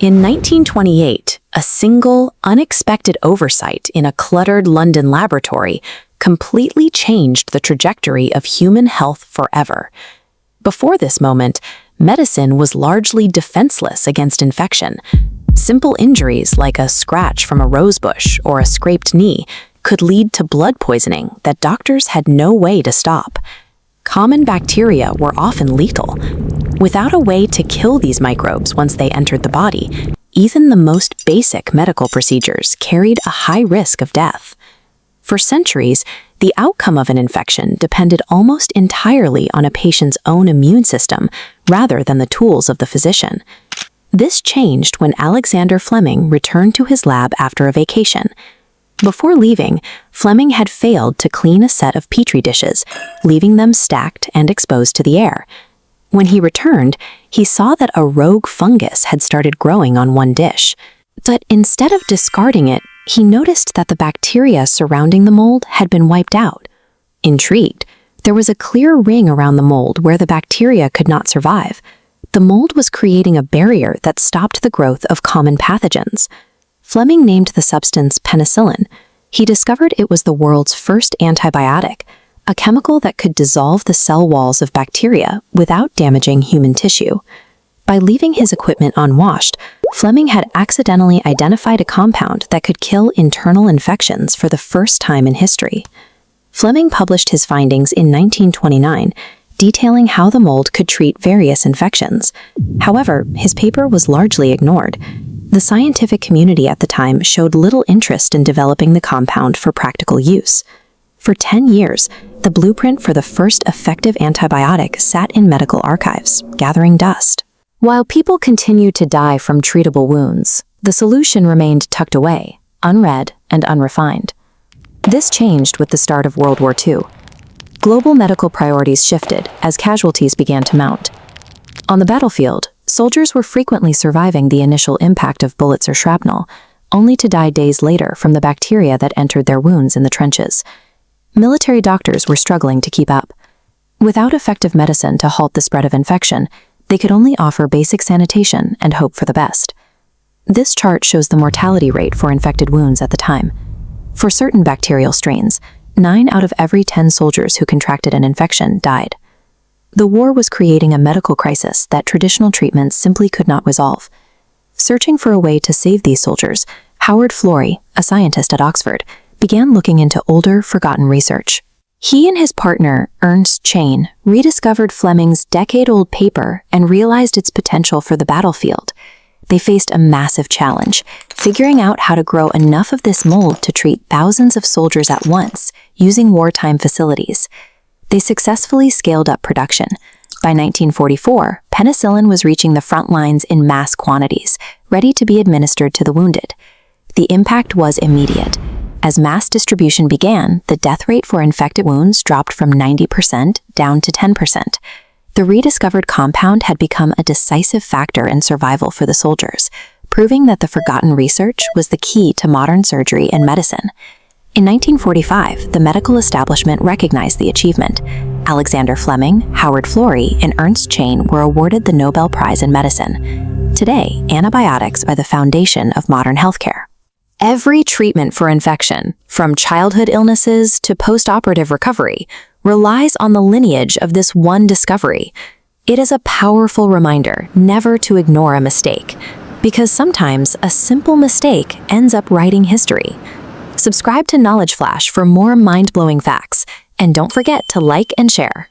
In 1928, a single, unexpected oversight in a cluttered London laboratory completely changed the trajectory of human health forever. Before this moment, medicine was largely defenseless against infection. Simple injuries like a scratch from a rosebush or a scraped knee could lead to blood poisoning that doctors had no way to stop. Common bacteria were often lethal. Without a way to kill these microbes once they entered the body, even the most basic medical procedures carried a high risk of death. For centuries, the outcome of an infection depended almost entirely on a patient's own immune system rather than the tools of the physician. This changed when Alexander Fleming returned to his lab after a vacation. Before leaving, Fleming had failed to clean a set of Petri dishes, leaving them stacked and exposed to the air. When he returned, he saw that a rogue fungus had started growing on one dish. But instead of discarding it, he noticed that the bacteria surrounding the mold had been wiped out. Intrigued, there was a clear ring around the mold where the bacteria could not survive. The mold was creating a barrier that stopped the growth of common pathogens. Fleming named the substance penicillin. He discovered it was the world's first antibiotic, a chemical that could dissolve the cell walls of bacteria without damaging human tissue. By leaving his equipment unwashed, Fleming had accidentally identified a compound that could kill internal infections for the first time in history. Fleming published his findings in 1929, detailing how the mold could treat various infections. However, his paper was largely ignored. The scientific community at the time showed little interest in developing the compound for practical use. For 10 years, the blueprint for the first effective antibiotic sat in medical archives, gathering dust. While people continued to die from treatable wounds, the solution remained tucked away, unread and unrefined. This changed with the start of World War II. Global medical priorities shifted as casualties began to mount. On the battlefield, soldiers were frequently surviving the initial impact of bullets or shrapnel, only to die days later from the bacteria that entered their wounds in the trenches. Military doctors were struggling to keep up. Without effective medicine to halt the spread of infection, they could only offer basic sanitation and hope for the best. This chart shows the mortality rate for infected wounds at the time. For certain bacterial strains, 9 out of every 10 soldiers who contracted an infection died. The war was creating a medical crisis that traditional treatments simply could not resolve. Searching for a way to save these soldiers, Howard Florey, a scientist at Oxford, began looking into older, forgotten research. He and his partner, Ernst Chain, rediscovered Fleming's decade-old paper and realized its potential for the battlefield. They faced a massive challenge, figuring out how to grow enough of this mold to treat thousands of soldiers at once, using wartime facilities. They successfully scaled up production. By 1944, penicillin was reaching the front lines in mass quantities, ready to be administered to the wounded. The impact was immediate. As mass distribution began, the death rate for infected wounds dropped from 90% down to 10%. The rediscovered compound had become a decisive factor in survival for the soldiers, proving that the forgotten research was the key to modern surgery and medicine. In 1945, the medical establishment recognized the achievement. Alexander Fleming, Howard Florey, and Ernst Chain were awarded the Nobel Prize in Medicine. Today, antibiotics are the foundation of modern healthcare. Every treatment for infection, from childhood illnesses to post-operative recovery, relies on the lineage of this one discovery. It is a powerful reminder never to ignore a mistake, because sometimes a simple mistake ends up writing history. Subscribe to Knowledge Flash for more mind-blowing facts, and don't forget to like and share.